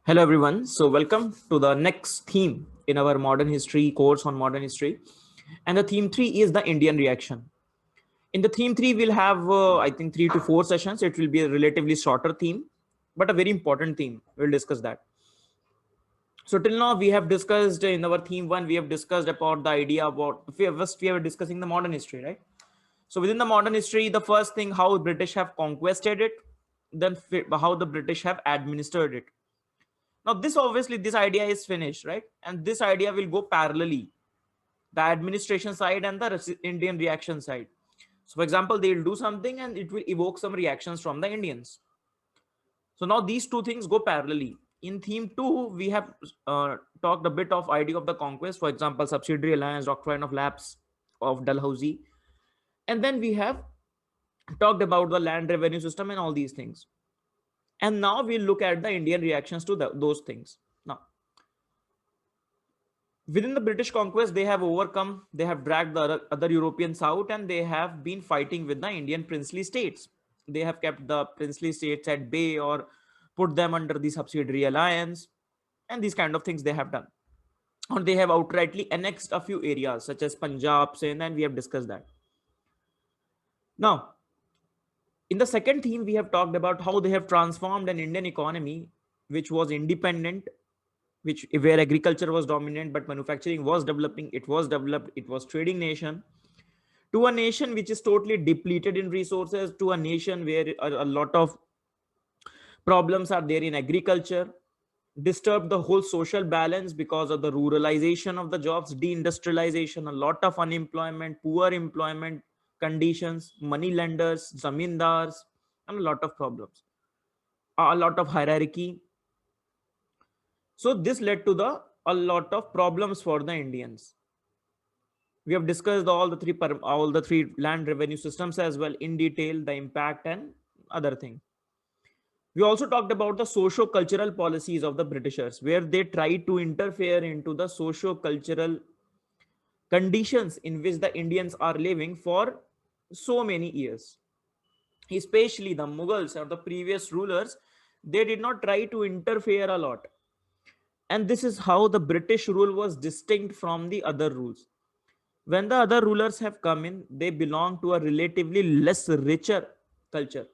Hello everyone. So welcome to the next theme in our modern history course on modern history. And the theme 3 is the Indian reaction. In the theme 3 we'll have I think 3 to 4 sessions. It will be a relatively shorter theme but a very important theme. We'll discuss that. So till now we have discussed in our theme 1 we have discussed about the idea about first we were discussing the modern history, right? So within the modern history the first thing how British have conquered it, then how the British have administered it. Now, this obviously this idea is finished, right? And this idea will go parallelly, the administration side and the Indian reaction side. So, for example, they will do something and it will evoke some reactions from the Indians. So now these two things go parallelly. In theme 2, we have talked a bit of idea of the conquest, for example, subsidiary alliance, doctrine of lapse of Dalhousie. And then we have talked about the land revenue system and all these things. And now we'll look at the Indian reactions to those things. Now, within the British conquest, they have overcome, they have dragged the other Europeans out, and they have been fighting with the Indian princely states. They have kept the princely states at bay or put them under the subsidiary alliance, and these kind of things they have done. Or they have outrightly annexed a few areas such as Punjab, Sindh, and we have discussed that. Now, in the second theme, we have talked about how they have transformed an Indian economy which was independent, which where agriculture was dominant but manufacturing was developing, it was developed, it was trading nation, to a nation which is totally depleted in resources, to a nation where a lot of problems are there in agriculture, disturbed the whole social balance because of the ruralization of the jobs, deindustrialization, a lot of unemployment, poor employment conditions, money lenders, zamindars, and a lot of problems, a lot of hierarchy. So this led to the a lot of problems for the Indians. We have discussed all the three land revenue systems as well in detail, the impact and other thing. We also talked about the socio-cultural policies of the Britishers, where they tried to interfere into the socio-cultural conditions in which the Indians are living for so many years. Especially the Mughals or the previous rulers, they did not try to interfere a lot. And this is how the British rule was distinct from the other rules. When the other rulers have come in, they belong to a relatively less richer culture.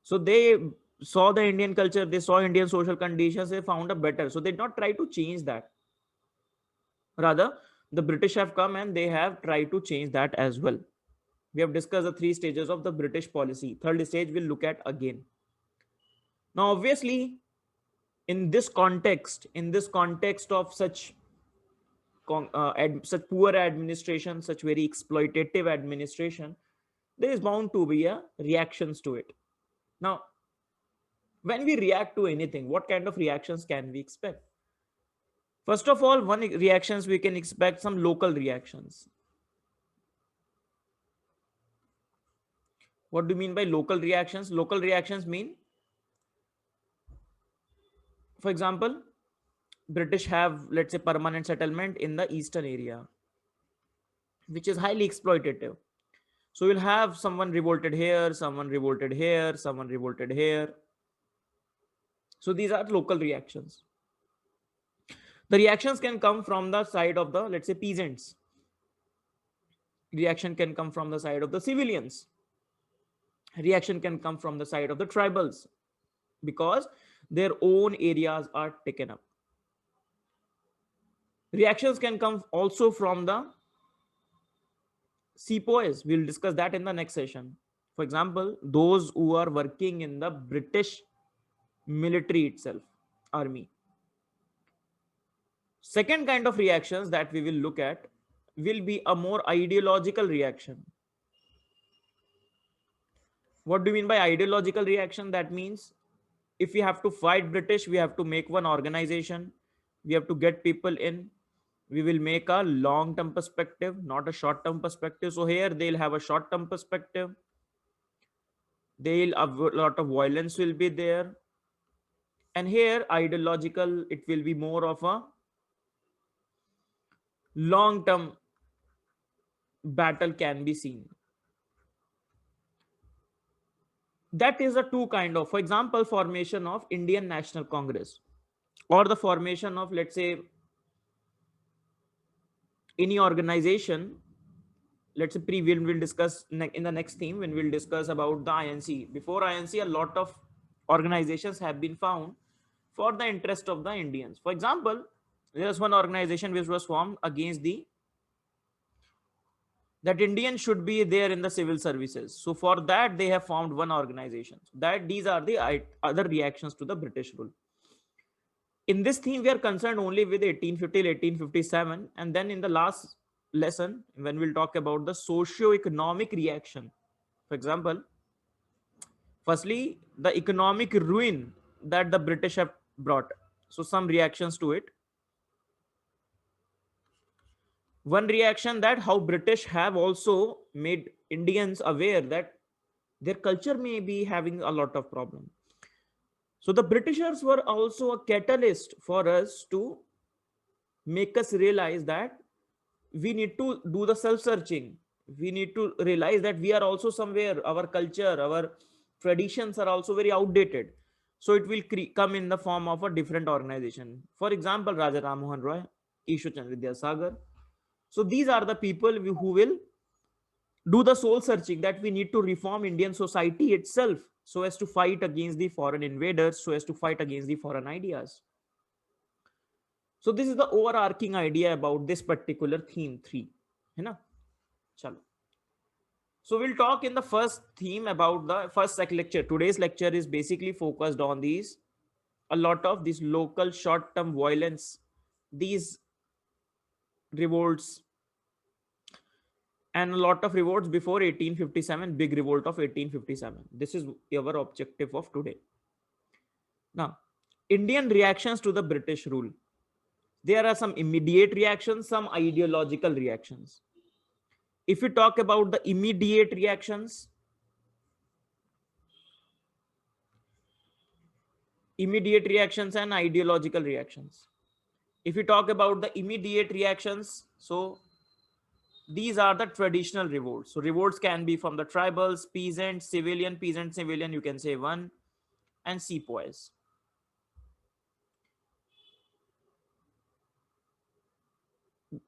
So they saw the Indian culture, they saw Indian social conditions, they found a better. So they did not try to change that. Rather, the British have come and they have tried to change that as well. We have discussed the 3 stages of the British policy. Third stage we'll look at again. Now, obviously, in this context of such poor administration, such very exploitative administration, there is bound to be a reactions to it. Now, when we react to anything, what kind of reactions can we expect? First of all, one reactions we can expect some local reactions. What do you mean by local reactions? Local reactions mean, for example, British have, let's say, permanent settlement in the eastern area, which is highly exploitative. So you'll have someone revolted here, someone revolted here, someone revolted here. So these are local reactions. The reactions can come from the side of the, let's say, peasants. Reaction can come from the side of the civilians. Reaction can come from the side of the tribals because their own areas are taken up. Reactions can come also from the sepoys. We'll discuss that in the next session. For example, those who are working in the British military itself, army. Second kind of reactions that we will look at will be a more ideological reaction. What do you mean by ideological reaction? That means if we have to fight British, we have to make one organization. We have to get people in. We will make a long-term perspective, not a short-term perspective. So here they'll have a short-term perspective. A lot of violence will be there. And here ideological, it will be more of a long-term battle can be seen. That is a two kind of, for example, formation of Indian National Congress. or the formation of, let's say, any organization. Let's say we'll discuss in the next theme when we'll discuss about the INC. Before INC, a lot of organizations have been found for the interest of the Indians. For example, there's one organization which was formed against the that Indians should be there in the civil services. So for that, they have formed one organization. That these are the other reactions to the British rule. In this theme, we are concerned only with 1850 to 1857, and then in the last lesson, when we'll talk about the socio-economic reaction. For example, firstly, the economic ruin that the British have brought. So some reactions to it. One reaction, that how British have also made Indians aware that their culture may be having a lot of problem. So the Britishers were also a catalyst for us to make us realize that we need to do the self searching. We need to realize that we are also somewhere, our culture, our traditions are also very outdated. So it will come in the form of a different organization. For example, Raja Ram Mohan Roy, Ishwar Chandra Vidyasagar. So these are the people who will do the soul searching, that we need to reform Indian society itself so as to fight against the foreign invaders, so as to fight against the foreign ideas. So this is the overarching idea about this particular theme 3. है ना? Chalo. So we'll talk in the first theme about the first lecture. Today's lecture is basically focused on these, a lot of this local short-term violence, these revolts, and a lot of revolts before 1857, big revolt of 1857. This is our objective of today. Now, Indian reactions to the British rule. There are some immediate reactions, some ideological reactions. If we talk about the immediate reactions, and ideological reactions. If we talk about the immediate reactions, so these are the traditional revolts. So revolts can be from the tribals, peasant, civilian, you can say one, and sepoys.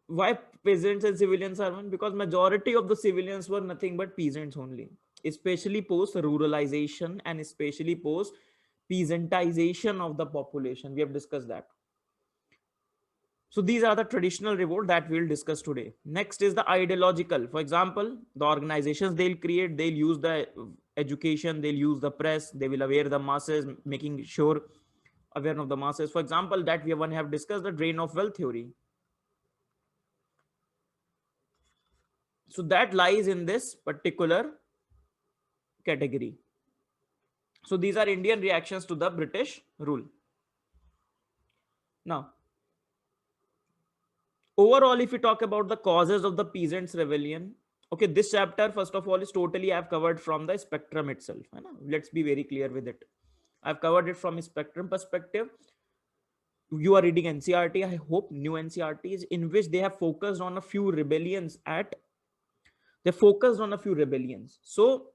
Why peasants and civilians are one? Because majority of the civilians were nothing but peasants only, especially post ruralization and especially post peasantization of the population. We have discussed that. So these are the traditional revolt that we'll discuss today. Next is the ideological. For example, the organizations they'll create, they'll use the education, they'll use the press, they will aware the masses, making sure aware of the masses. For example, that we have discussed the drain of wealth theory. So that lies in this particular category. So these are Indian reactions to the British rule. Now, overall, if we talk about the causes of the Peasants Rebellion, okay, this chapter, first of all, is totally I've covered from the spectrum itself. Let's be very clear with it. I've covered it from a spectrum perspective. You are reading NCRT, I hope, new NCRTs, in which they have focused on a few rebellions So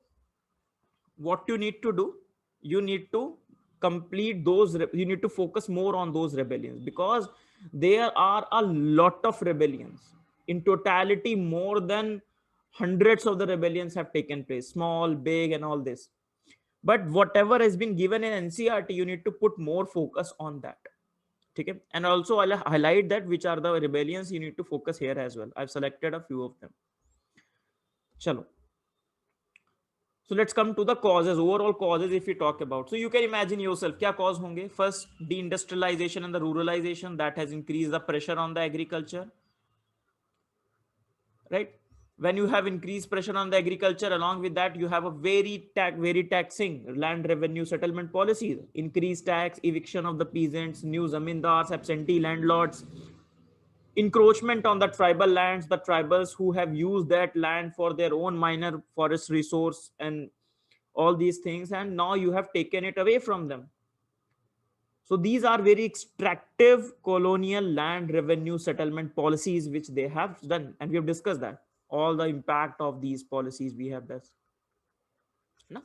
what you need to do, you need to complete those, you need to focus more on those rebellions, because there are a lot of rebellions. In totality, more than hundreds of the rebellions have taken place, small, big, and all this. But whatever has been given in NCRT, you need to put more focus on that. Okay? And also I'll highlight that which are the rebellions you need to focus here as well. I've selected a few of them. Chalo. So let's come to the causes, overall causes if we talk about. So you can imagine yourself, kya cause honge? First, deindustrialization and the ruralization that has increased the pressure on the agriculture, right? When you have increased pressure on the agriculture, along with that, you have a very taxing land revenue settlement policies, increased tax, eviction of the peasants, new zamindars, absentee landlords, encroachment on the tribal lands, the tribals who have used that land for their own minor forest resource and all these things, and now you have taken it away from them. So these are very extractive colonial land revenue settlement policies which they have done, and we have discussed that all the impact of these policies we have this. No?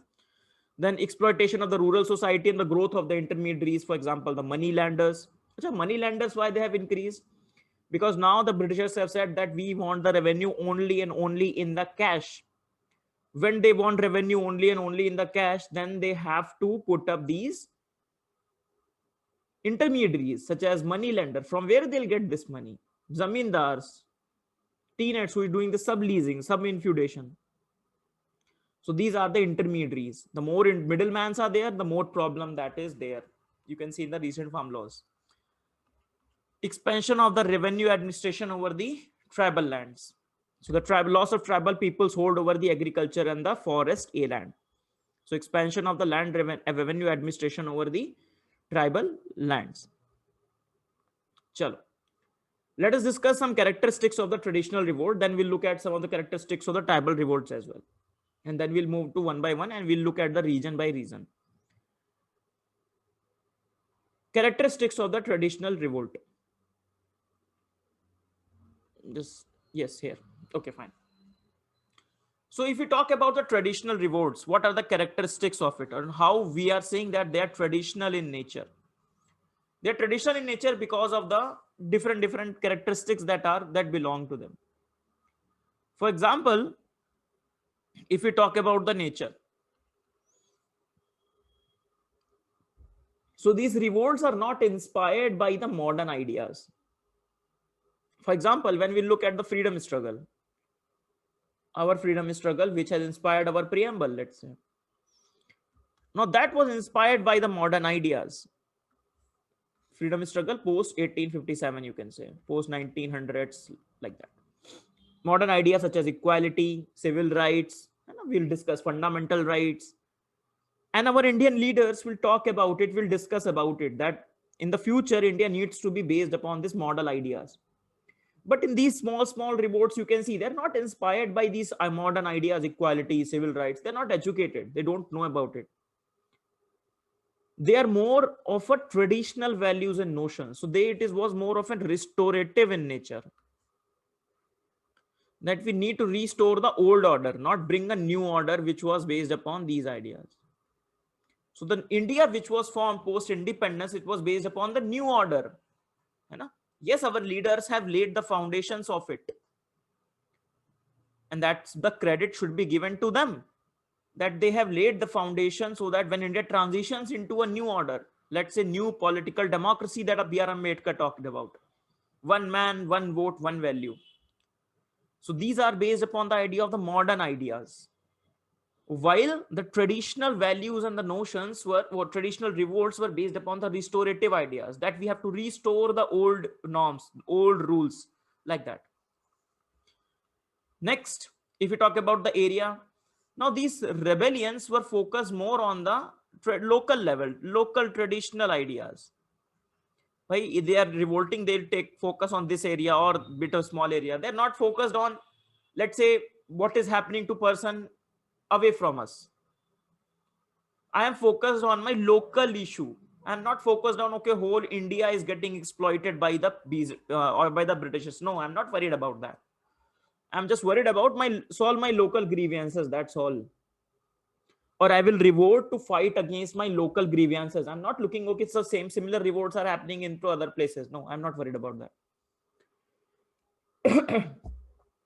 Then exploitation of the rural society and the growth of the intermediaries, for example, the money landers. Money lenders, why they have increased? Because now the Britishers have said that we want the revenue only and only in the cash. When they want revenue only and only in the cash, then they have to put up these intermediaries such as money lender. From where they'll get this money? Zamindars, T-nets who is doing the subleasing, sub-infeudation. So these are the intermediaries. The more middlemans are there, the more problem that is there. You can see in the recent farm laws. Expansion of the revenue administration over the tribal lands. So the loss of tribal peoples hold over the agriculture and the forest land. So expansion of the land revenue administration over the tribal lands. Chalo. Let us discuss some characteristics of the traditional revolt. Then we'll look at some of the characteristics of the tribal revolts as well. And then we'll move to one by one and we'll look at the region by region. Characteristics of the traditional revolt. Just, yes, here. Okay, fine. So if we talk about the traditional revolts, what are the characteristics of it and how we are saying that they are traditional in nature? They are traditional in nature because of the different characteristics that belong to them. For example, if we talk about the nature, so these revolts are not inspired by the modern ideas. For example, when we look at the freedom struggle, our freedom struggle, which has inspired our preamble, let's say. Now that was inspired by the modern ideas. Freedom struggle post 1857, you can say, post 1900s, like that. Modern ideas such as equality, civil rights, and we'll discuss fundamental rights. And our Indian leaders will talk about it, will discuss about it, that in the future, India needs to be based upon these model ideas. But in these small revolts, you can see they're not inspired by these modern ideas, equality, civil rights. They're not educated. They don't know about it. They are more of a traditional values and notions. So was more of a restorative in nature. That we need to restore the old order, not bring a new order which was based upon these ideas. So the India which was formed post-independence, it was based upon the new order. Yes, our leaders have laid the foundations of it. And that's the credit should be given to them, that they have laid the foundation so that when India transitions into a new order, let's say new political democracy that B.R. Ambedkar talked about, one man, one vote, one value. So these are based upon the idea of the modern ideas. While the traditional values and the notions or traditional revolts were based upon the restorative ideas, that we have to restore the old norms, old rules, like that. Next, if we talk about the area, now these rebellions were focused more on the local level, local traditional ideas. Why they are revolting, they'll take focus on this area or bit of small area. They're not focused on, let's say, what is happening to person away from us. I am focused on my local issue. I'm not focused on, okay, whole India is getting exploited by the or by the Britishers. No, I'm not worried about that. I'm just worried about solve my local grievances. That's all. Or I will revolt to fight against my local grievances. I'm not looking, okay, it's the similar revolts are happening into other places. No, I'm not worried about that.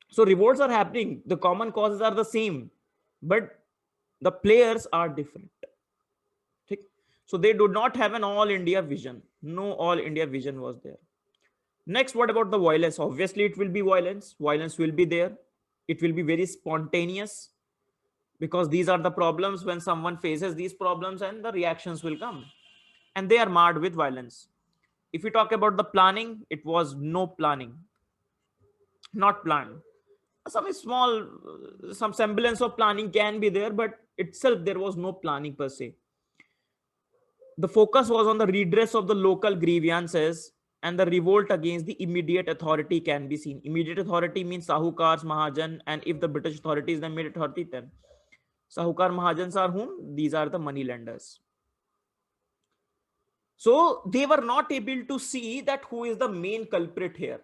So revolts are happening. The common causes are the same, but the players are different. So they do not have an all India vision. No all India vision was there. Next, what about the violence? Obviously, it will be violence. Violence will be there. It will be very spontaneous, because these are the problems when someone faces these problems and the reactions will come. And they are marred with violence. If we talk about the planning, it was no planning. Not planned. Some semblance of planning can be there, but itself there was no planning per se. The focus was on the redress of the local grievances, and the revolt against the immediate authority can be seen. Immediate authority means Sahukars, Mahajan, and if the British authority is the immediate authority, then Sahukar Mahajans are whom? These are the money lenders. So they were not able to see that who is the main culprit here,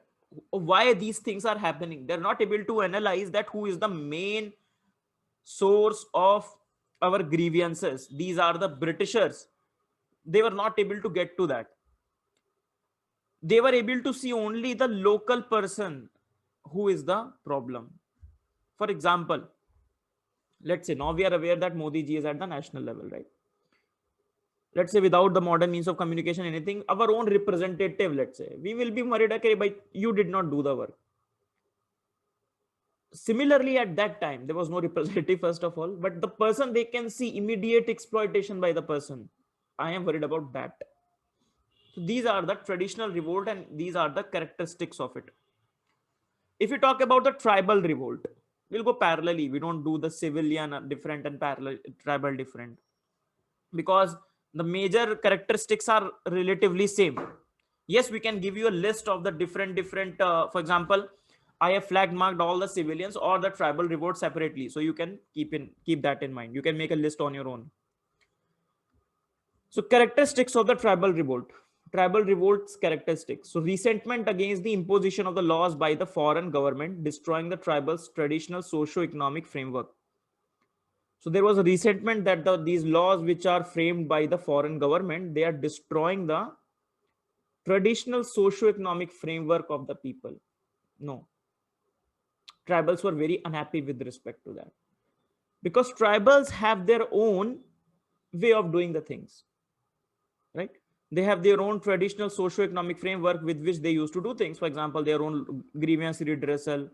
why these things are happening. They're not able to analyze that who is the main source of our grievances. These are the Britishers. They were not able to get to that. They were able to see only the local person who is the problem. For example, let's say now we are aware that Modi ji is at the national level, right? Let's say without the modern means of communication, anything, our own representative, let's say, we will be worried, okay, but you did not do the work. Similarly, at that time, there was no representative, first of all, but the person, they can see immediate exploitation by the person. I am worried about that. So these are the traditional revolt and these are the characteristics of it. If you talk about the tribal revolt, we'll go parallelly. We don't do the civilian different and parallel tribal different, because the major characteristics are relatively same. Yes, we can give you a list of the different for example, I have flag marked all the civilians or the tribal revolt separately, so you can keep that in mind. You can make a list on your own. So characteristics of the tribal revolt. Tribal revolt's characteristics. So resentment against the imposition of the laws by the foreign government, destroying the tribal's traditional socio-economic framework. So there was a resentment that these laws which are framed by the foreign government, they are destroying the traditional socio-economic framework of the people. No. Tribals were very unhappy with respect to that, because tribals have their own way of doing the things, right? They have their own traditional socio-economic framework with which they used to do things. For example, their own grievance redressal,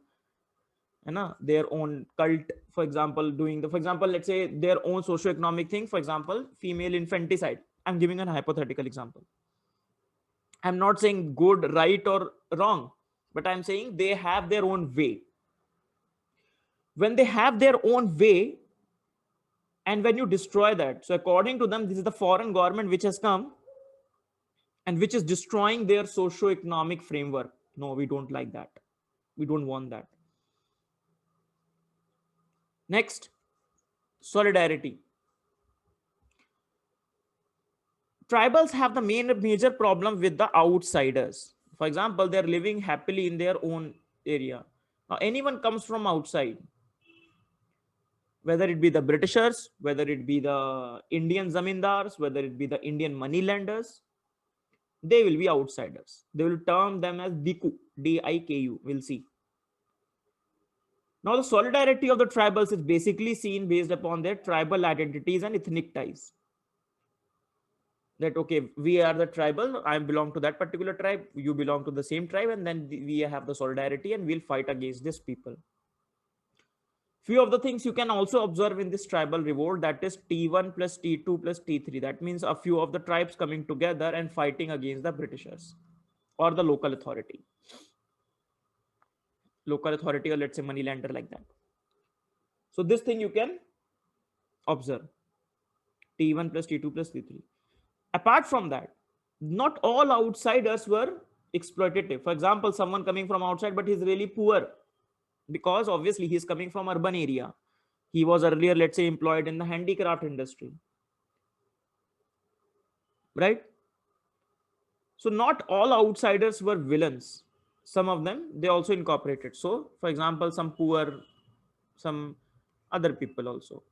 their own cult, for example, doing the, for example, let's say their own socio-economic thing, for example, female infanticide. I'm giving a hypothetical example. I'm not saying good, right, or wrong, but I'm saying they have their own way. When they have their own way, and when you destroy that, so according to them, this is the foreign government which has come and which is destroying their socio-economic framework. No, we don't like that. We don't want that. Next, solidarity. Tribals have the major problem with the outsiders. For example, they're living happily in their own area. Now, anyone comes from outside, whether it be the Britishers, whether it be the Indian zamindars, whether it be the Indian moneylenders, they will be outsiders. They will term them as Diku, D-I-K-U. We'll see. Now, the solidarity of the tribals is basically seen based upon their tribal identities and ethnic ties. That, okay, we are the tribal, I belong to that particular tribe, you belong to the same tribe, and then we have the solidarity and we'll fight against these people. Few of the things you can also observe in this tribal revolt, that is T1 plus T2 plus T3. That means a few of the tribes coming together and fighting against the Britishers or the local authority. Local authority, or let's say moneylender, like that. So this thing you can observe. T1 plus T2 plus T3. Apart from that, not all outsiders were exploitative. For example, someone coming from outside, but he's really poor, because obviously he's coming from urban area. He was earlier, let's say, employed in the handicraft industry, right? So not all outsiders were villains. Some of them, they also incorporated. So for example, some poor, some other people also.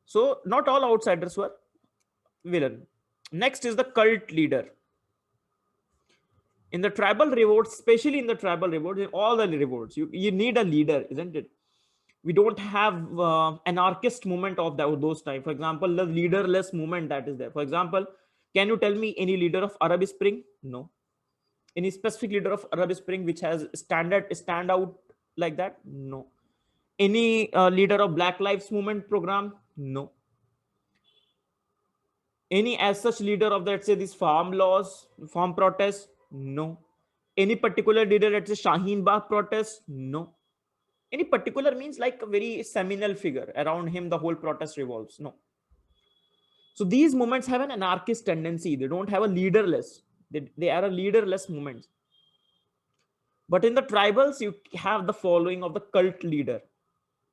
So not all outsiders were villain. Next is the cult leader. In the tribal revolts, especially in the tribal revolts, in all the revolts, you need a leader, isn't it? We don't have anarchist movement of those time. For example, the leaderless movement that is there. For example, can you tell me any leader of Arab Spring? No. Any specific leader of Arab Spring which has stand out like that? No. Any leader of Black Lives Movement program? No. Any as such leader of, let's say, these farm laws, farm protests? No. Any particular leader, let's say Shaheen Bagh protests? No. Any particular means like a very seminal figure. Around him, the whole protest revolves. No. So these movements have an anarchist tendency. They don't have a leaderless. They are a leaderless movement. But in the tribals, you have the following of the cult leader,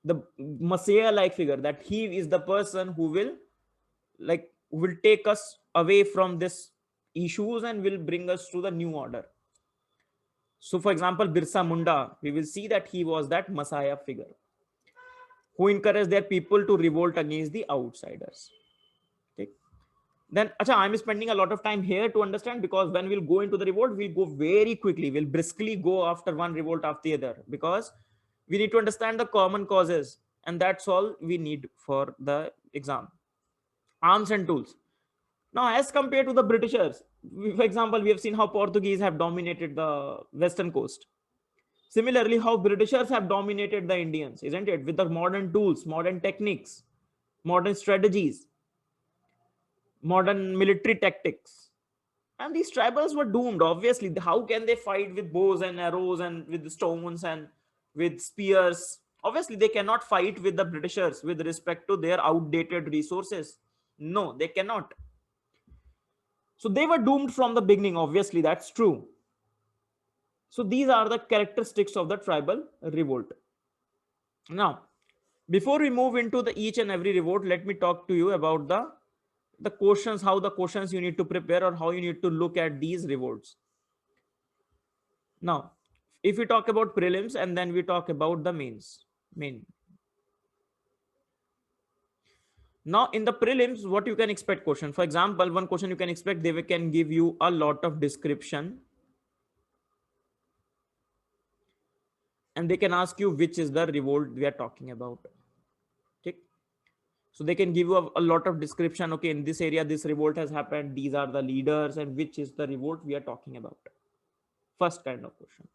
the messiah-like figure, that he is the person who will take us away from this issues and will bring us to the new order. So for example, Birsa Munda, we will see that he was that messiah figure who encouraged their people to revolt against the outsiders. Okay. Then I'm spending a lot of time here to understand, because when we'll go into the revolt, we'll go very quickly, we'll briskly go after one revolt after the other, because we need to understand the common causes, and that's all we need for the exam. Arms and tools. Now, as compared to the Britishers, for example, we have seen how Portuguese have dominated the western coast. Similarly, how Britishers have dominated the Indians, isn't it? With the modern tools, modern techniques, modern strategies, modern military tactics. And these tribals were doomed, obviously. How can they fight with bows and arrows and with stones and with spears? Obviously, they cannot fight with the Britishers with respect to their outdated resources. No, they cannot. So they were doomed from the beginning, obviously, that's true. So these are the characteristics of the tribal revolt. Now, before we move into the each and every revolt, let me talk to you about the questions, how the questions you need to prepare, or how you need to look at these revolts. Now, if we talk about prelims and then we talk about the main. Now, in the prelims, what you can expect question. For example, one question you can expect, they can give you a lot of description, and they can ask you which is the revolt we are talking about. Okay. So they can give you a lot of description. Okay, in this area, this revolt has happened. These are the leaders, and which is the revolt we are talking about. First kind of question.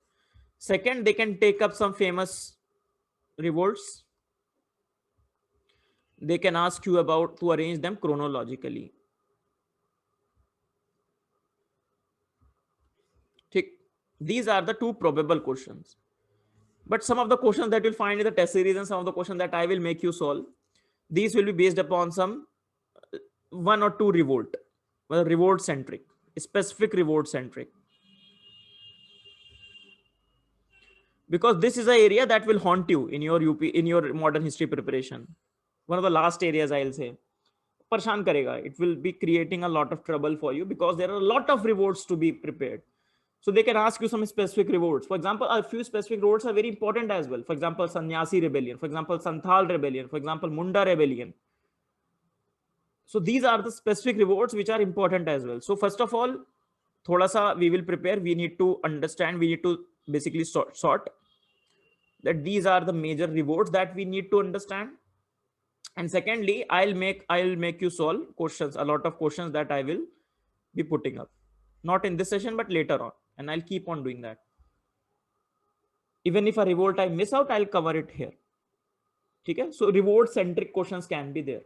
Second, they can take up some famous revolts. They can ask you about to arrange them chronologically. These are the two probable questions. But some of the questions that you'll find in the test series and some of the questions that I will make you solve, these will be based upon some one or two revolt centric, specific revolt centric. Because this is an area that will haunt you in your in your modern history preparation. One of the last areas I'll say. Parshan karega. It will be creating a lot of trouble for you because there are a lot of revolts to be prepared. So they can ask you some specific revolts. For example, a few specific revolts are very important as well. For example, Sannyasi Rebellion. For example, Santhal Rebellion. For example, Munda Revolt. So these are the specific revolts which are important as well. So first of all, thoda sa we will prepare. We need to understand. We need to basically sort that these are the major revolts that we need to understand. And secondly, I'll make you solve questions, a lot of questions that I will be putting up, not in this session but later on, and I'll keep on doing that. Even if a revolt I miss out, I'll cover it here. Okay, so revolt centric questions can be there,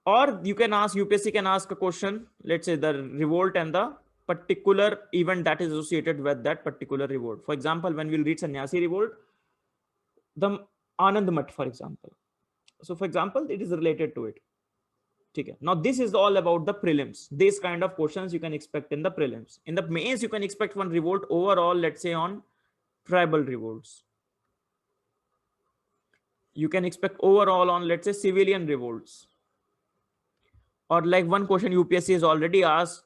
or you can ask, UPSC can ask a question, let's say the revolt and the particular event that is associated with that particular revolt. For example, when we'll read Sannyasi revolt, the Anand Mat, for example. So for example, it is related to it. Okay. Now this is all about the prelims. These kind of questions you can expect in the prelims. In the mains, you can expect one revolt overall, let's say on tribal revolts. You can expect overall on, let's say, civilian revolts. Or like one question UPSC is already asked.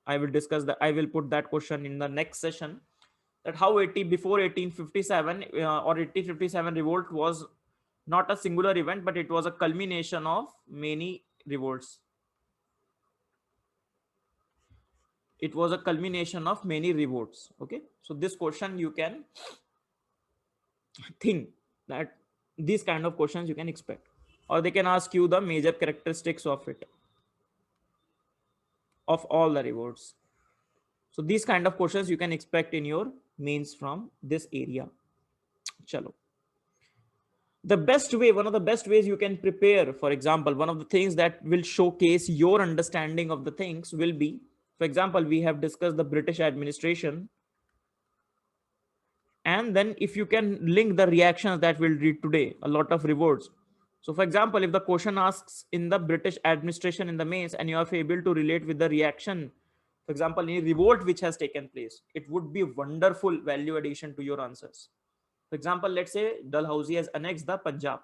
I will discuss that. I will put that question in the next session. That how before 1857 or 1857 revolt was not a singular event, but it was a culmination of many revolts. It was a culmination of many revolts. Okay, so this question you can think that these kind of questions you can expect, or they can ask you the major characteristics of it, of all the revolts. So these kind of questions you can expect in your mains from this area. Chalo. The best way, one of the best ways you can prepare, for example, one of the things that will showcase your understanding of the things will be, for example, we have discussed the British administration. And then if you can link the reactions that we'll read today, a lot of revolts. So for example, if the question asks in the British administration in the mains and you are able to relate with the reaction, for example, in a revolt which has taken place, it would be wonderful value addition to your answers. For example, let's say Dalhousie has annexed the Punjab.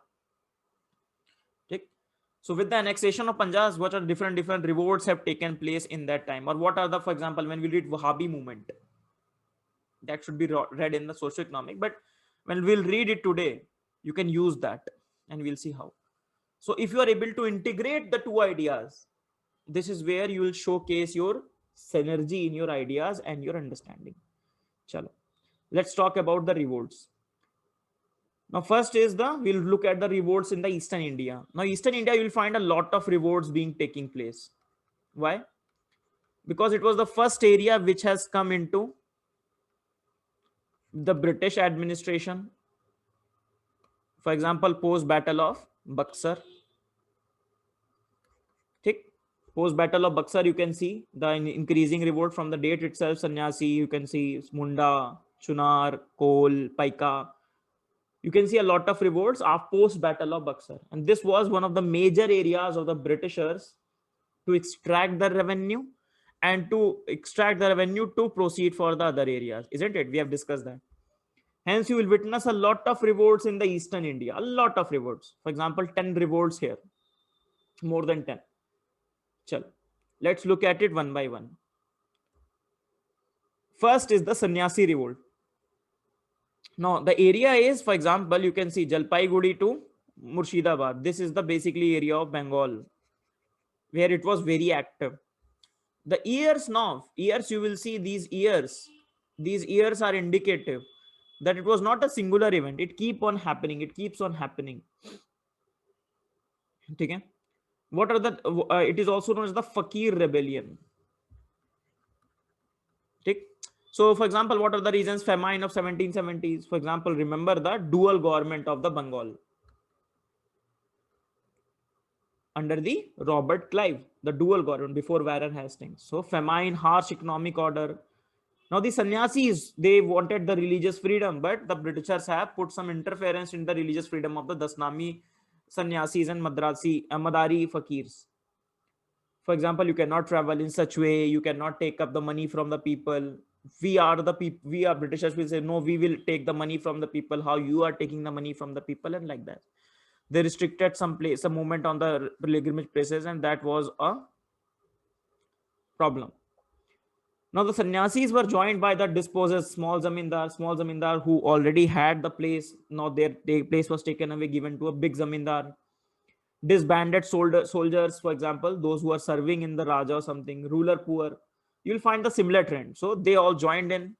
Okay. So with the annexation of Punjab, what are different revolts have taken place in that time? Or what are the, for example, when we read Wahhabi movement, that should be read in the socio-economic, but when we'll read it today, you can use that and we'll see how. So if you are able to integrate the two ideas, This is where you will showcase your synergy in your ideas and your understanding. Chalo, let's talk about the revolts. Now, first is we'll look at the revolts in the Eastern India. Now, Eastern India, you'll find a lot of revolts being taking place. Why? Because it was the first area which has come into the British administration. For example, post Battle of Buxar. Post Battle of Buxar, you can see the increasing revolt from the date itself. Sannyasi, you can see Munda, Chunar, Kol, Pica. You can see a lot of revolts after post Battle of Buxar, and this was one of the major areas of the Britishers to extract the revenue and to proceed for the other areas, isn't it? We have discussed that. Hence, you will witness a lot of revolts in the Eastern India, a lot of revolts. For example, 10 revolts here, more than 10. Chal, let's look at it one by one. First is the Sannyasi revolt. Now, the area is, for example, you can see Jalpaiguri to Murshidabad. This is the basically area of Bengal where it was very active. The years now, years you will see these years are indicative that it was not a singular event. It keeps on happening. Okay? What are the? It is also known as the Fakir Rebellion. Okay? So, for example, what are the reasons? Famine of 1770s. For example, remember the dual government of the Bengal under the Robert Clive, the dual government before Warren Hastings. So, famine, harsh economic order. Now, the sannyasis, they wanted the religious freedom, but the Britishers have put some interference in the religious freedom of the Dasnami sannyasis and Madari fakirs. For example, you cannot travel in such way. You cannot take up the money from the people. We are the people. We are Britishers will say, no, we will take the money from the people. How you are taking the money from the people, and like that. They restricted some movement on the pilgrimage places, and that was a problem. Now the sannyasis were joined by the dispossessed small zamindar who already had the place. Now their place was taken away, given to a big zamindar. Disbanded soldiers, for example, those who are serving in the Raja or something, ruler poor, you'll find the similar trend. So they all joined in.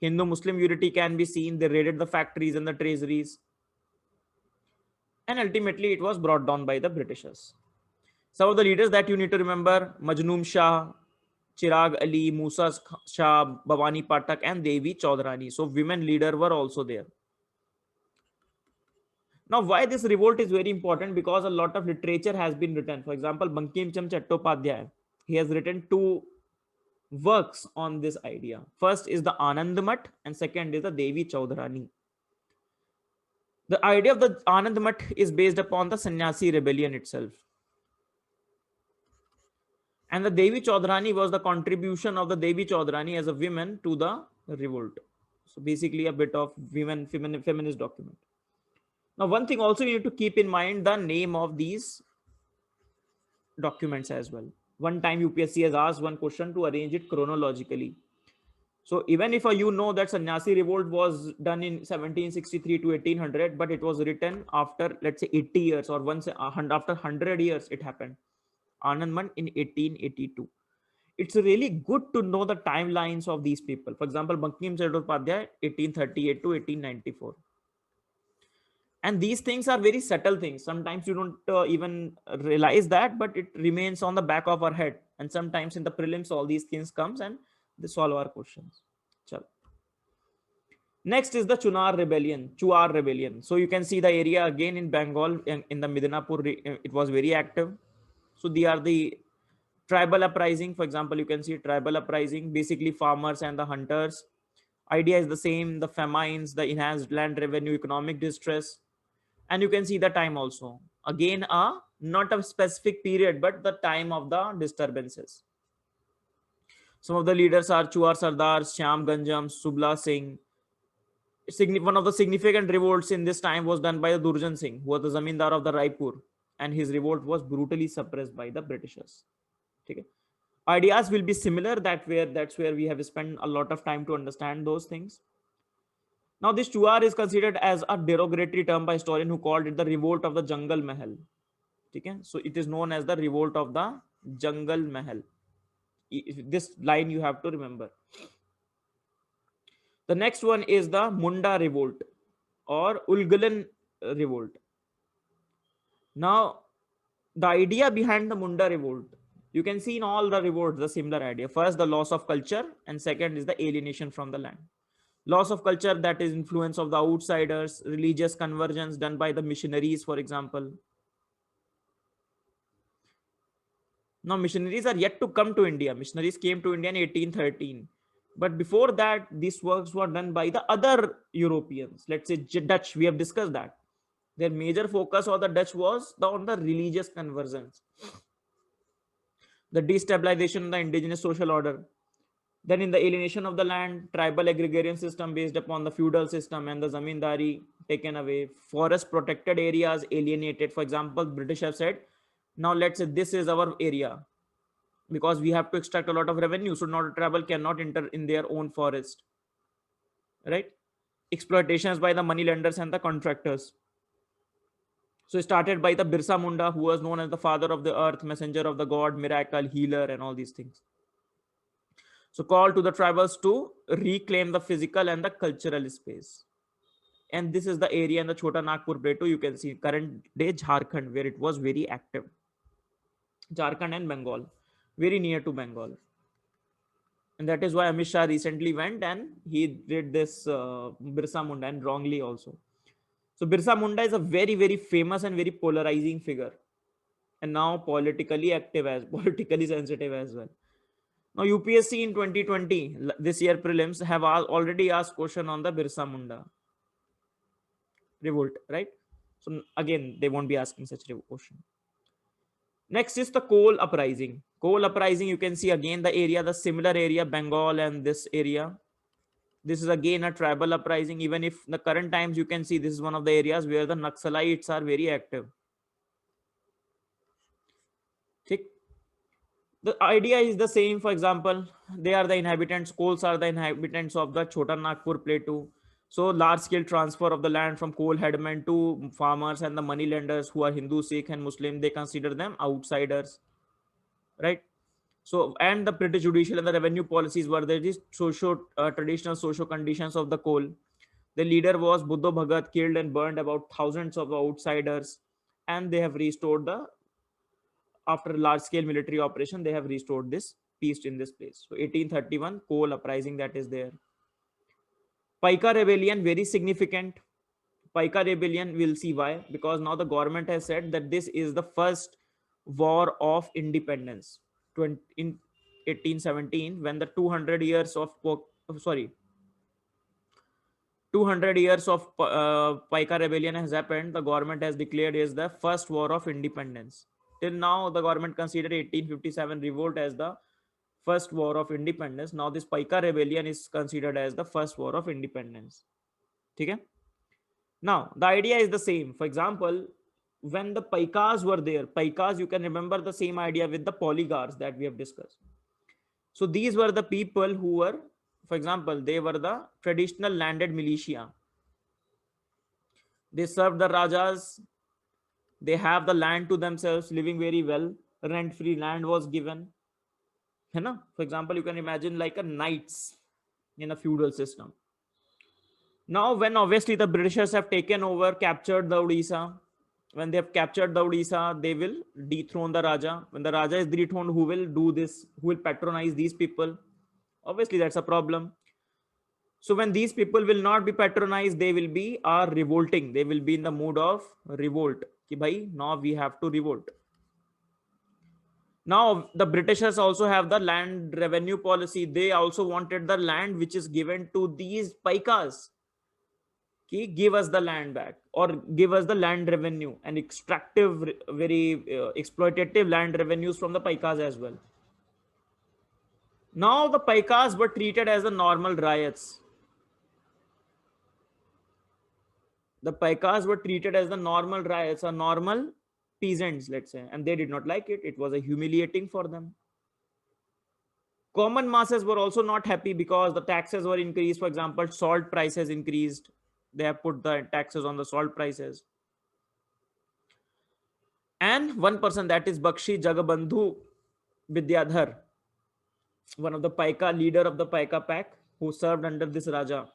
Hindu-Muslim unity can be seen. They raided the factories and the treasuries. And ultimately, it was brought down by the Britishers. Some of the leaders that you need to remember: Majnoon Shah, Chirag Ali, Musa Shah, Bhavani Patak, and Devi Chaudhrani. So women leader were also there. Now, why this revolt is very important? Because a lot of literature has been written. For example, Bankim Chand Chattopadhyay, he has written 2 works on this idea. First is the Anand Math, and second is the Devi Chaudhrani. The idea of the Anand Math is based upon the Sannyasi rebellion itself. And the Devi Chaudhrani was the contribution of the Devi Chaudhrani as a woman to the revolt. So basically a bit of feminist document. Now, one thing also you need to keep in mind the name of these documents as well. One time UPSC has asked one question to arrange it chronologically. So even if you know that Sannyasi revolt was done in 1763 to 1800, but it was written after, let's say, 80 years, or once after 100 years it happened. Anand Math in 1882. It's really good to know the timelines of these people. For example, Bankim Chattopadhyay, 1838 to 1894. And these things are very subtle things. Sometimes you don't even realize that, but it remains on the back of our head. And sometimes in the prelims, all these things comes and they solve our questions. Chal. Next is the Chua Rebellion. So you can see the area again in Bengal, in the Midnapur, it was very active. So they are the tribal uprising. For example, you can see tribal uprising, basically farmers and the hunters. Idea is the same: the famines, the enhanced land revenue, economic distress. And you can see the time also. Again, not a specific period, but the time of the disturbances. Some of the leaders are Chuar Sardar, Shyam Ganjam, Subla Singh. One of the significant revolts in this time was done by Durjan Singh, who was the Zamindar of the Raipur, and his revolt was brutally suppressed by the Britishers. Okay. Ideas will be similar. That's where we have spent a lot of time to understand those things. Now, this Chuar is considered as a derogatory term by historian who called it the revolt of the Jungle Mahal. Okay. So it is known as the revolt of the Jungle Mahal. This line you have to remember. The next one is the Munda Revolt or Ulgulan Revolt. Now, the idea behind the Munda Revolt, you can see in all the revolts the similar idea. First, the loss of culture, and second is the alienation from the land. Loss of culture, that is influence of the outsiders, religious conversions done by the missionaries, for example. Now, missionaries are yet to come to India. Missionaries came to India in 1813. But before that, these works were done by the other Europeans. Let's say Dutch, we have discussed that. Their major focus of the Dutch was on the religious conversions, the destabilization of the indigenous social order. Then in the alienation of the land, tribal agrarian system based upon the feudal system and the zamindari taken away, forest protected areas alienated. For example, British have said, now let's say this is our area because we have to extract a lot of revenue. So not tribal cannot enter in their own forest, right? Exploitations by the money lenders and the contractors. So it started by the Birsa Munda, who was known as the father of the earth, messenger of the god, miracle, healer, and all these things. So call to the tribals to reclaim the physical and the cultural space. And this is the area in the Chota Nagpur Plateau. You can see current day Jharkhand, where it was very active. Jharkhand and Bengal, very near to Bengal. And that is why Amit Shah recently went and he did this Birsa Munda, and wrongly also. So Birsa Munda is a very, very famous and very polarizing figure. And now politically active as politically sensitive as well. Now UPSC in 2020, this year prelims have already asked question on the Birsa Munda revolt, right? So again, they won't be asking such a question. Next is the coal uprising. Coal uprising, you can see again the area, the similar area, Bengal and this area. This is again a tribal uprising. Even if the current times, you can see this is one of the areas where the Naxalites are very active. The idea is the same. For example, they are the inhabitants, coals are the inhabitants of the Chota Nagpur Plateau. So large scale transfer of the land from coal headmen to farmers and the money lenders who are Hindu, Sikh and Muslim, they consider them outsiders, right? So, and the British judicial and the revenue policies were there, these traditional social conditions of the coal. The leader was Buddha Bhagat, killed and burned about thousands of outsiders, and they have restored the, after a large scale military operation, they have restored this peace in this place. So 1831 coal uprising, that is there. Pica Rebellion, very significant. Pica Rebellion, we'll see why, because now the government has said that this is the first war of independence. In 1817, when the 200 years of 200 years of Pica Rebellion has happened, the government has declared is the first war of independence. Till now, the government considered 1857 revolt as the first war of independence. Now this Pica Rebellion is considered as the first war of independence. Okay? Now, the idea is the same. For example, when the Paikas were there, Paikas, you can remember the same idea with the polygars that we have discussed. So these were the people who were, for example, they were the traditional landed militia. They served the Rajas. They have the land to themselves, living very well. Rent-free land was given. For example, you can imagine like a knights in a feudal system. Now, when obviously the Britishers have taken over, captured the Odisha, when they have captured the Odisha, they will dethrone the Raja. When the Raja is dethroned, who will do this? Who will patronize these people? Obviously, that's a problem. So when these people will not be patronized, they will be revolting. They will be in the mood of revolt. Ki bhai, now we have to revolt. Now the Britishers also have the land revenue policy. They also wanted the land which is given to these Paikas. Ki give us the land back or give us the land revenue and extractive, very exploitative land revenues from the Paikas as well. Now the Paikas were treated as the normal riots. The Paikas were treated as the normal riots or normal peasants, let's say, and they did not like it. It was a humiliating for them. Common masses were also not happy because the taxes were increased. For example, salt prices increased. They have put the taxes on the salt prices. And one person, that is Bakshi Jagabandhu, Vidyadhar, one of the Paika leader of the Paika pack who served under this Raja.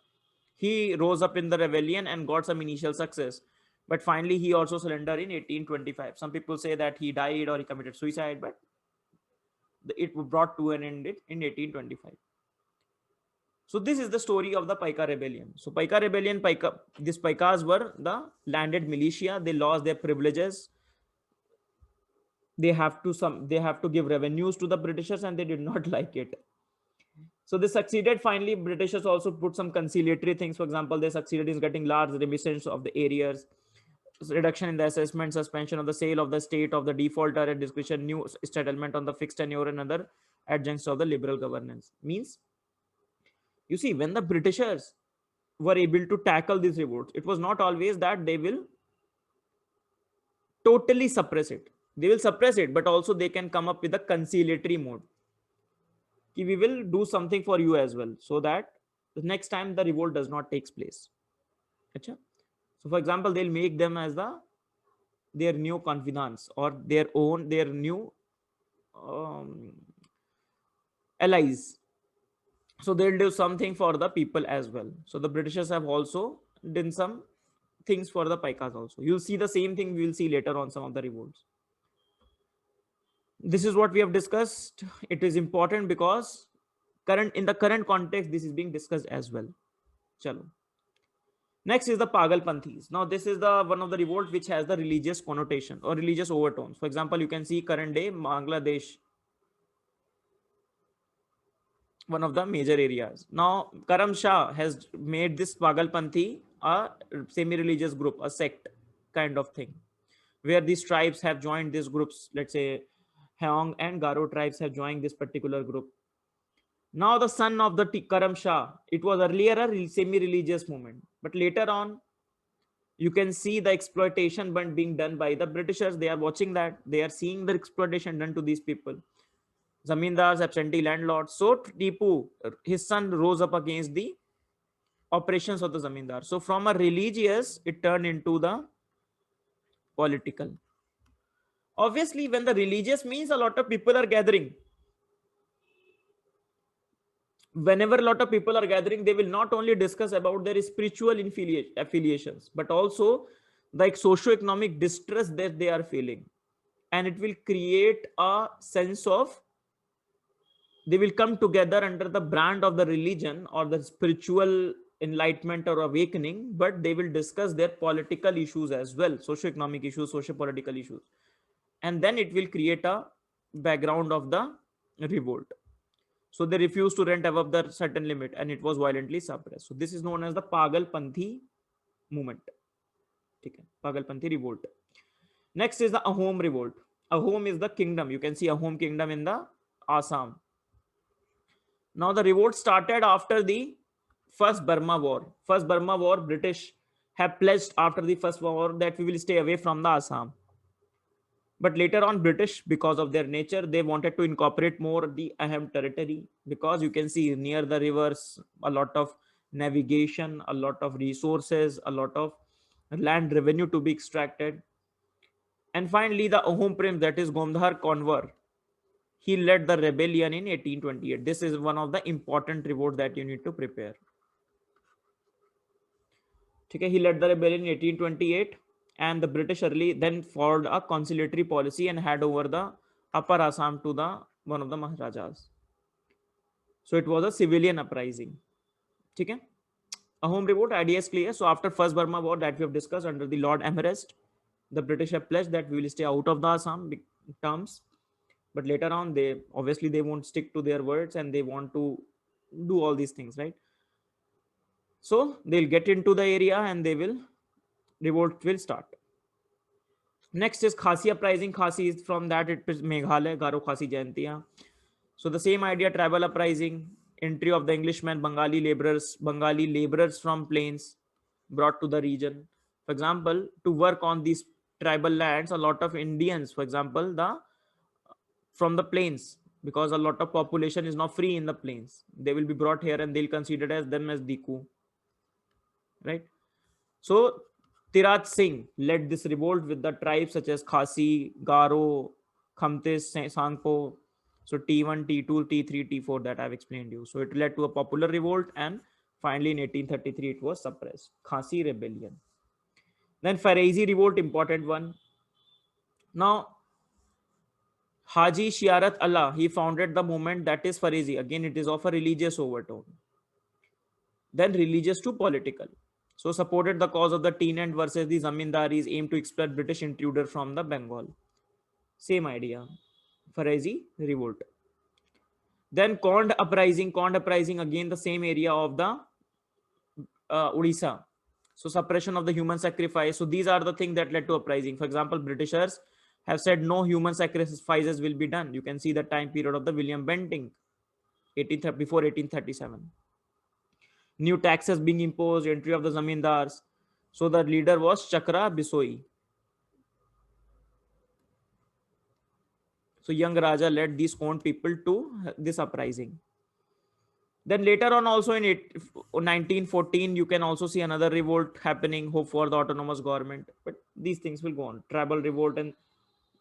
He rose up in the rebellion and got some initial success. But finally, he also surrendered in 1825. Some people say that he died or he committed suicide, but it brought to an end in 1825. So this is the story of the Pica Rebellion. So Pica Rebellion, these Picas were the landed militia. They lost their privileges. They have to give revenues to the Britishers, and they did not like it. So they succeeded. Finally, Britishers also put some conciliatory things. For example, they succeeded in getting large remittance of the arrears, reduction in the assessment, suspension of the sale of the state of the defaulter at discretion, new settlement on the fixed tenure, and other adjuncts of the liberal governance. Means, you see, when the Britishers were able to tackle these revolts, it was not always that they will totally suppress it. They will suppress it, but also they can come up with a conciliatory mode. We will do something for you as well, so that the next time the revolt does not takes place. Achha? So for example, they'll make them as their new confidants or their new allies. So they'll do something for the people as well. So the Britishers have also done some things for the Paikas also. You'll see the same thing we will see later on some of the revolts. This is what we have discussed. It is important because in the current context, this is being discussed as well. Chalo. Next is the Pagal Panthis. Now, this is the one of the revolt which has the religious connotation or religious overtones. For example, you can see current day Bangladesh, one of the major areas. Now, Karam Shah has made this Pagal Panthi a semi-religious group, a sect kind of thing, where these tribes have joined these groups. Let's say Heong and Garo tribes have joined this particular group. Now the son of the Karam Shah, it was earlier a semi-religious movement, but later on, you can see the exploitation being done by the Britishers. They are watching that. They are seeing the exploitation done to these people. Zamindars, absentee landlords. So Tipu, his son, rose up against the operations of the Zamindar. So from a religious, it turned into the political. Obviously, when the religious means a lot of people are gathering. Whenever a lot of people are gathering, they will not only discuss about their spiritual affiliations, but also like socio-economic distress that they are feeling. And it will create a sense of, they will come together under the brand of the religion or the spiritual enlightenment or awakening, but they will discuss their political issues as well, socio-economic issues, socio-political issues. And then it will create a background of the revolt. So they refused to rent above the certain limit and it was violently suppressed. So this is known as the Pagal Panthi movement. Okay. Pagal Panthi revolt. Next is the Ahom revolt. Ahom is the kingdom. You can see Ahom kingdom in the Assam. Now the revolt started after the First Burma War. First Burma War, British have pledged after the First War that we will stay away from the Assam. But later on, British, because of their nature, they wanted to incorporate more the Ahom territory, because you can see near the rivers, a lot of navigation, a lot of resources, a lot of land revenue to be extracted. And finally, the Ahom Prince, that is Gomdhar Conver, he led the rebellion in 1828. This is one of the important revolts that you need to prepare. Okay, he led the rebellion in 1828. And the British early then followed a conciliatory policy and had over the upper Assam to the one of the Maharajas. So it was a civilian uprising. Okay? Ahom revolt, idea is clear. So after First Burma War that we have discussed under the Lord Amherst, the British have pledged that we will stay out of the Assam terms. But later on, they won't stick to their words and they want to do all these things, right? So they'll get into the area and revolt will start. Next is Khasi Uprising. Khasi is from that, it is Meghalaya, Garo Khasi Jayantiya. So the same idea, tribal uprising, entry of the Englishmen, Bengali laborers from plains brought to the region. For example, to work on these tribal lands, a lot of Indians, for example, from the plains, because a lot of population is now free in the plains. They will be brought here and they'll consider as them as Diku. Right? So Tiraj Singh led this revolt with the tribes such as Khasi, Garo, Khamtis, Sangpo. So T1, T2, T3, T4 that I've explained you. So it led to a popular revolt, and finally in 1833 it was suppressed. Khasi Rebellion. Then Farazi Revolt, important one. Now Haji Shiarat Allah, he founded the movement that is Farazi. Again, it is of a religious overtone. Then religious to political. So supported the cause of the tenant versus the Zamindaris, aimed to expel British intruder from the Bengal. Same idea. Farazi Revolt. Then Kond Uprising, again the same area of the Odisha. So suppression of the human sacrifice. So these are the things that led to uprising. For example, Britishers have said no human sacrifices will be done. You can see the time period of the William Bentinck, before 1837. New taxes being imposed, entry of the zamindars. So the leader was Chakra Bisoi. So young Raja led these own people to this uprising. Then later on also in 1914, you can also see another revolt happening, hope for the autonomous government. But these things will go on. Tribal revolt, and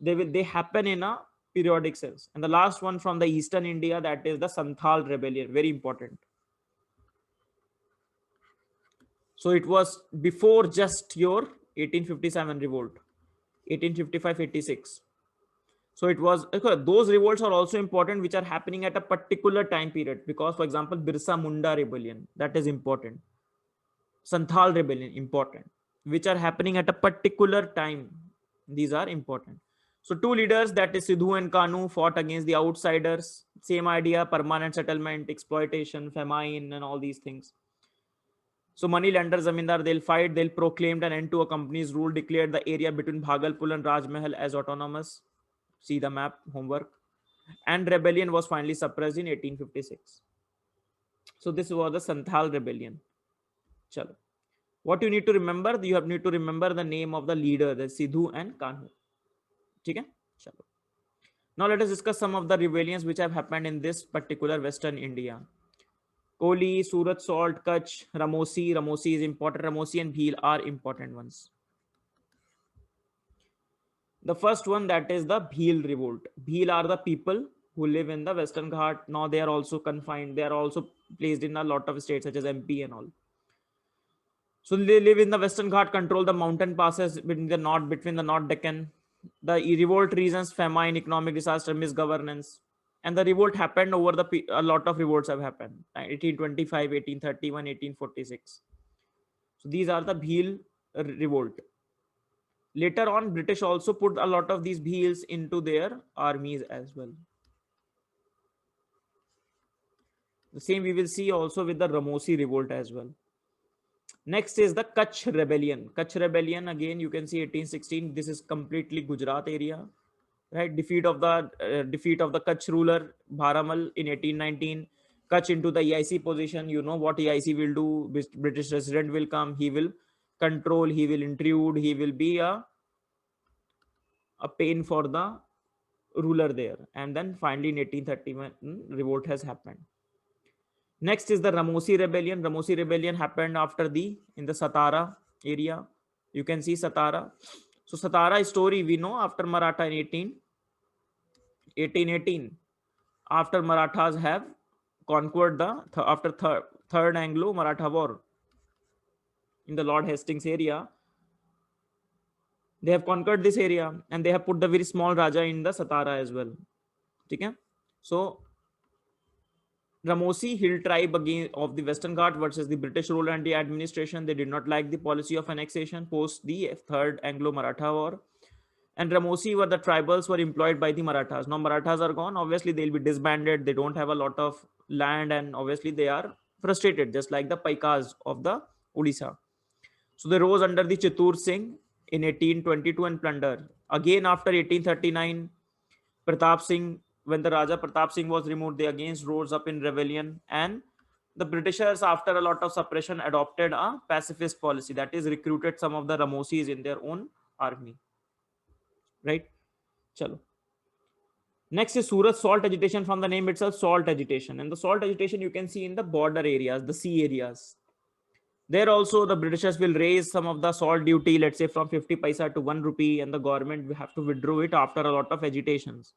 they happen in a periodic sense. And the last one from the eastern India, that is the Santhal Rebellion, very important. So it was before just your 1857 revolt, 1855-86. So it was, those revolts are also important, which are happening at a particular time period. Because, for example, Birsa Munda Rebellion, that is important. Santhal Rebellion, important, which are happening at a particular time. These are important. So two leaders, that is Sidhu and Kanu, fought against the outsiders. Same idea, permanent settlement, exploitation, famine, and all these things. So money lenders, zamindar, they'll fight, they'll proclaim an end to a company's rule, declared the area between Bhagalpur and Rajmahal as autonomous. See the map, homework. And rebellion was finally suppressed in 1856. So this was the Santhal Rebellion. Chalo. What you need to remember, you need to remember the name of the leader, the Sidhu and Kanu. Okay? Chalo. Now let us discuss some of the rebellions which have happened in this particular Western India. Koli, Surat, Salt, Kutch, Ramosi. Ramosi is important. Ramosi and Bhil are important ones. The first one, that is the Bhil revolt. Bhil are the people who live in the Western Ghat. Now they are also confined. They are also placed in a lot of states such as MP and all. So they live in the Western Ghat, control the mountain passes between the North Deccan. The revolt reasons, famine, economic disaster, misgovernance. And the revolt happened over a lot of revolts have happened. 1825, 1831, 1846. So these are the Bhil revolt. Later on, British also put a lot of these Bhils into their armies as well. The same we will see also with the Ramosi revolt as well. Next is the Kutch Rebellion. Kutch Rebellion, again, you can see 1816. This is completely Gujarat area, right? Defeat of the Kutch ruler Bharamal in 1819. Kutch into the EIC position. You know what EIC will do. British resident will come. He will control. He will intrude. He will be a pain for the ruler there. And then finally in 1831, revolt has happened. Next is the Ramosi Rebellion. Ramosi Rebellion happened in the Satara area. You can see Satara. So Satara story we know after Maratha in 1818. After Marathas have conquered after third Anglo-Maratha war in the Lord Hastings area, they have conquered this area and they have put the very small Raja in the Satara as well. Okay? So Ramosi hill tribe of the Western Ghat versus the British rule and the administration. They did not like the policy of annexation post the third Anglo-Maratha war. And Ramosi were the tribals were employed by the Marathas. Now Marathas are gone. Obviously, they'll be disbanded. They don't have a lot of land, and obviously they are frustrated, just like the Paikas of the Odisha. So they rose under the Chittur Singh in 1822 and plunder. Again, after 1839, Pratap Singh, when the Raja Pratap Singh was removed, they again rose up in rebellion, and the Britishers, after a lot of suppression, adopted a pacifist policy, that is recruited some of the Ramosis in their own army. Right? Chalo. Next is Surat salt agitation, from the name itself, salt agitation. And the salt agitation you can see in the border areas, the sea areas. There also the Britishers will raise some of the salt duty, let's say from 50 paisa to 1 rupee, and the government will have to withdraw it after a lot of agitations.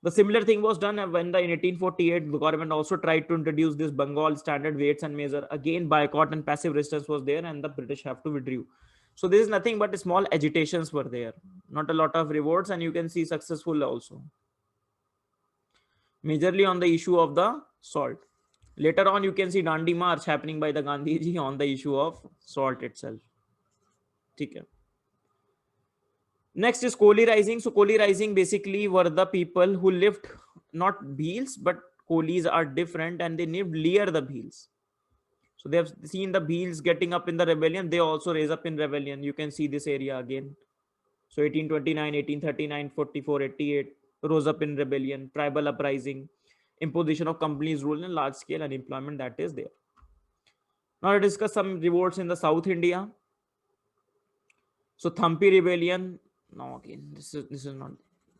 The similar thing was done when in 1848 the government also tried to introduce this Bengal standard weights and measure. Again, boycott and passive resistance was there, and the British have to withdraw. So this is nothing but small agitations were there, not a lot of revolts, and you can see successful also. Majorly on the issue of the salt. Later on, you can see Dandi March happening by the Gandhiji on the issue of salt itself. Okay. Next is Koli Rising. So Koli Rising basically were the people who lived not Bheels, but Kolis are different and they lived near the Bheels. So they have seen the Bheels getting up in the rebellion. They also raise up in rebellion. You can see this area again. So 1829, 1839, 44, 88 rose up in rebellion, tribal uprising, imposition of companies rule and large scale unemployment that is there. Now let's discuss some revolts in the South India. So Thampi Rebellion. No, again, this is not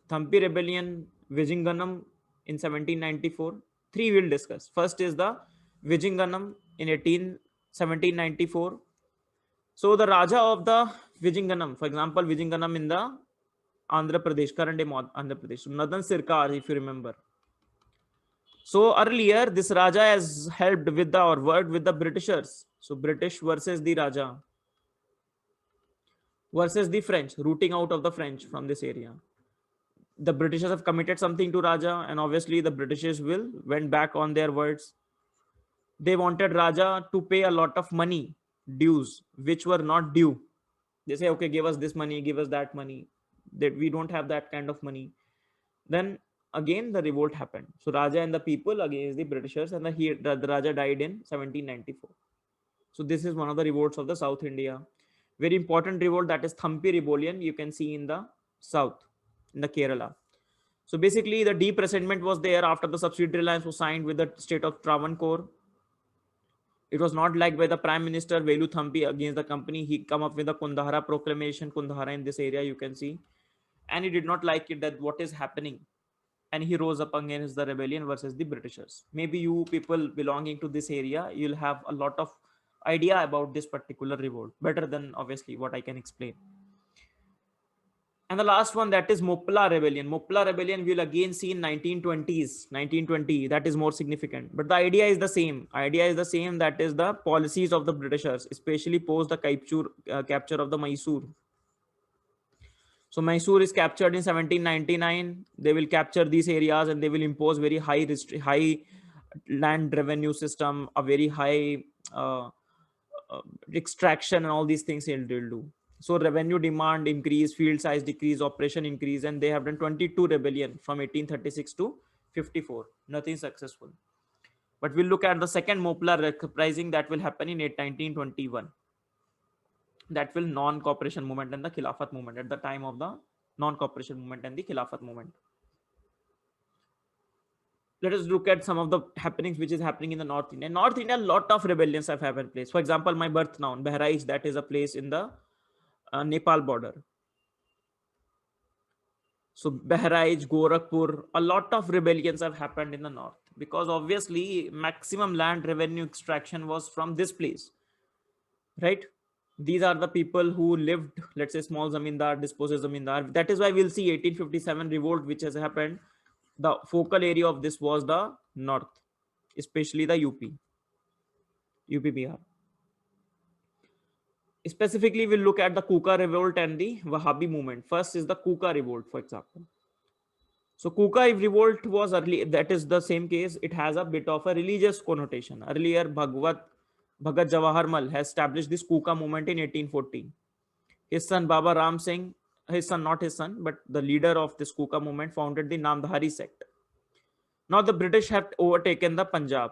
Thampi Rebellion, Vijinganam in 1794. Three we'll discuss. First is the Vijinganam in 1794. So the Raja of the Vijinganam, for example, Vijinganam in the Andhra Pradesh, current day Andhra Pradesh, Nadan Sirkar, if you remember. So earlier, this Raja has helped with the or worked with the Britishers. So British versus the Raja versus the French, rooting out of the French from this area. The Britishers have committed something to Raja, and obviously the Britishers went back on their words. They wanted Raja to pay a lot of money, dues, which were not due. They say, okay, give us this money, give us that money. That we don't have that kind of money. Then again the revolt happened. So Raja and the people against the Britishers, and the Raja died in 1794. So this is one of the revolts of the South India. Very important revolt, that is Thampi Rebellion. You can see in the south, in the Kerala. So basically the deep resentment was there after the subsidiary alliance was signed with the state of Travancore. It was not liked by the Prime Minister Velu Thampi against the company. He come up with the Kundahara proclamation, Kundahara in this area you can see. And he did not like it, that what is happening. And he rose up against the rebellion versus the Britishers. Maybe you people belonging to this area, you'll have a lot of idea about this particular revolt, better than obviously what I can explain. And the last one, that is Mopla Rebellion. Mopla Rebellion we'll again see in 1920s, 1920. That is more significant. But the idea is the same. That is the policies of the Britishers, especially post the capture of the Mysore. So Mysore is captured in 1799. They will capture these areas and they will impose very high land revenue system, a very high extraction, and all these things they'll do. So revenue demand increase, field size decrease, operation increase, and they have done 22 rebellion from 1836 to 54. Nothing successful. But we'll look at the second Mopla Uprising that will happen in 1921. That will non-cooperation movement and the Khilafat movement, at the time of the non-cooperation movement and the Khilafat movement. Let us look at some of the happenings which is happening in the North India. In North India, a lot of rebellions have happened place. For example, my birth town, Bahraich, that is a place in the Nepal border. So Bahraich, Gorakhpur, a lot of rebellions have happened in the north, because obviously maximum land revenue extraction was from this place, right? These are the people who lived, let's say, small zamindar, dispossessed zamindar. That is why we'll see 1857 revolt which has happened. The focal area of this was the north, especially the UP Bihar. Specifically, we'll look at the Kuka revolt and the Wahhabi movement. First is the Kuka revolt, for example. So Kuka revolt was early, that is the same case. It has a bit of a religious connotation. Earlier, Bhagat Jawaharmal has established this Kuka movement in 1840. His son Baba Ram Singh, not his son, but the leader of this Kuka movement, founded the Namdhari sect. Now the British have overtaken the Punjab.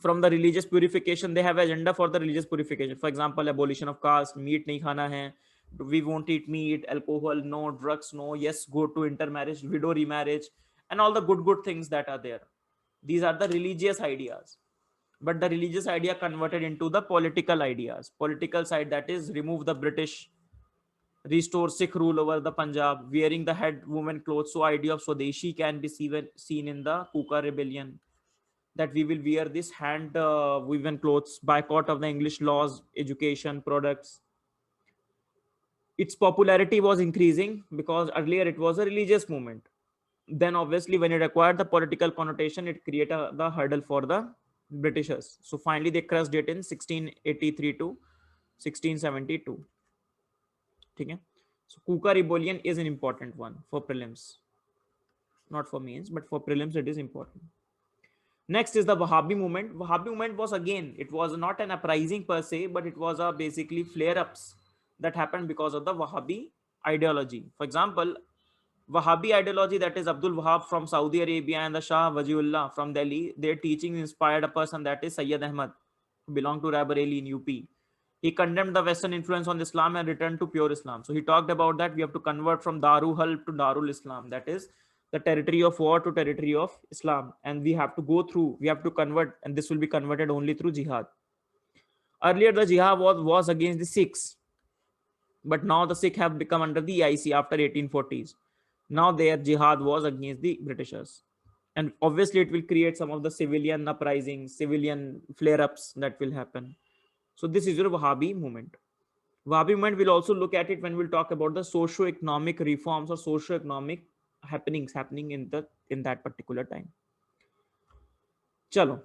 From the religious purification, they have agenda for the religious purification. For example, abolition of caste, meat nahi khana hai, we won't eat meat, alcohol no, drugs no, yes, go to intermarriage, widow remarriage, and all the good things that are there. These are the religious ideas. But the religious idea converted into the political ideas. Political side, that is remove the British, restore Sikh rule over the Punjab, wearing the head woman clothes. So idea of Swadeshi can be seen in the Kuka rebellion, that we will wear this hand woven clothes, boycott of the English laws, education, products. Its popularity was increasing because earlier it was a religious movement. Then obviously when it acquired the political connotation, it created the hurdle for the Britishers. So finally they crushed it in 1683 to 1672. Okay. So Kuka Rebellion is an important one for prelims, not for mains, but for prelims it is important. Next is the Wahhabi movement. Wahhabi movement was, again, it was not an uprising per se, but it was a basically flare-ups that happened because of the Wahhabi ideology. For example, Wahhabi ideology, that is Abdul Wahab from Saudi Arabia and the Shah Wajiullah from Delhi, their teaching inspired a person, that is Sayyid Ahmad, who belonged to Rabareilly in UP. He condemned the Western influence on Islam and returned to pure Islam. So he talked about that we have to convert from Darul Harb to Darul Islam, that is the territory of war to territory of Islam, and we have to convert, and this will be converted only through jihad. Earlier the jihad was against the Sikhs, but now the Sikh have become under the EIC after 1840s. Now their jihad was against the Britishers, and obviously it will create some of the civilian uprisings, civilian flare-ups that will happen. So this is your Wahhabi movement. Wahhabi movement, we'll also look at it when we'll talk about the socio-economic reforms or socio-economic happenings happening in that particular time. Chalo.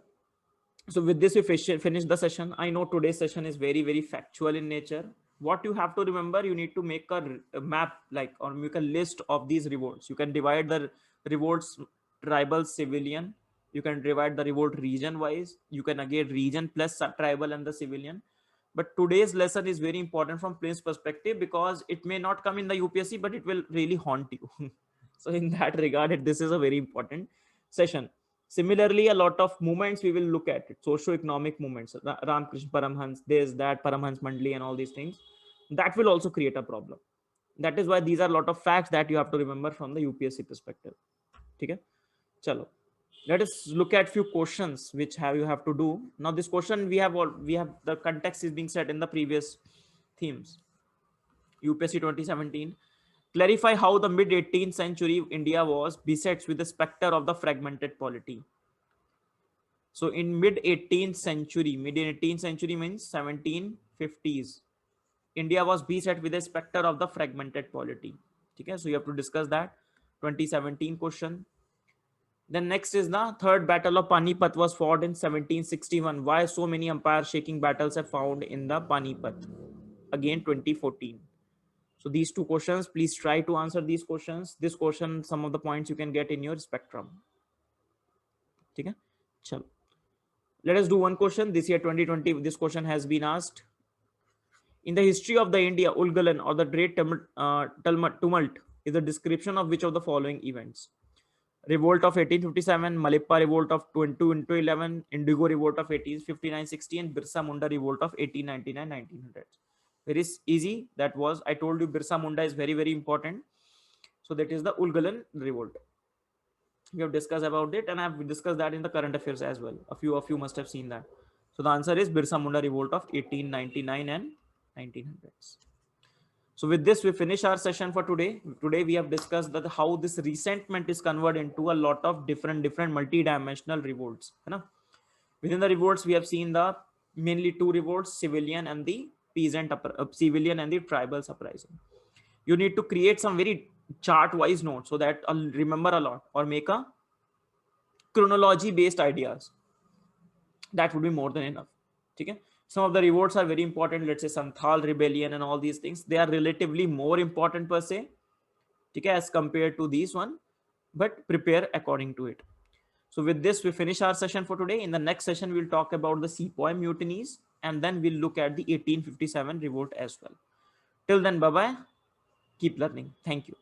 So with this we finish the session. I know today's session is very, very factual in nature. What you have to remember, you need to make a map, like, or make a list of these revolts. You can divide the revolts tribal, civilian. You can divide the revolt region wise. You can again region plus tribal and the civilian. But today's lesson is very important from Prince's perspective, because it may not come in the UPSC, but it will really haunt you. So in that regard, this is a very important session. Similarly, a lot of movements we will look at it, socio-economic movements, Ramakrishna Paramhans, this, that, Paramhans Mandli and all these things. That will also create a problem. That is why these are a lot of facts that you have to remember from the UPSC perspective. Okay? Chalo. Let us look at few questions which you have to do. Now this question we have the context is being set in the previous themes. UPSC 2017. Clarify how the mid 18th century India was beset with the specter of the fragmented polity. So in mid 18th century means 1750s, India was beset with a specter of the fragmented polity. Okay, so you have to discuss that. 2017 question. Then next is the third battle of Panipat was fought in 1761. Why so many empire shaking battles are found in the Panipat? Again 2014. So these two questions, please try to answer these questions. This question, some of the points you can get in your spectrum. Okay? Chalo. Let us do one question. This year 2020, this question has been asked. In the history of the India, Ulgulan or the Great Tumult is a description of which of the following events? Revolt of 1857, Malippa Revolt of 2011, Indigo Revolt of 1859-60, and Birsa Munda Revolt of 1899-1900. Very easy. That was, I told you, Birsa Munda is very, very important. So that is the Ulgulan Revolt. We have discussed about it, and I have discussed that in the current affairs as well. A few of you must have seen that. So the answer is Birsa Munda Revolt of 1899 and 1900s. So with this, we finish our session for today. Today we have discussed that how this resentment is converted into a lot of different multi-dimensional revolts. Within the revolts, we have seen the mainly two revolts, civilian and the peasant, civilian and the tribal uprising. You need to create some very chart-wise notes so that I'll remember a lot, or make a chronology-based ideas. That would be more than enough. Okay? Some of the revolts are very important. Let's say Santhal Rebellion and all these things. They are relatively more important per se, okay, as compared to these one, but prepare according to it. So with this, we finish our session for today. In the next session, we'll talk about the Sepoy mutinies, and then we'll look at the 1857 revolt as well. Till then, bye-bye. Keep learning. Thank you.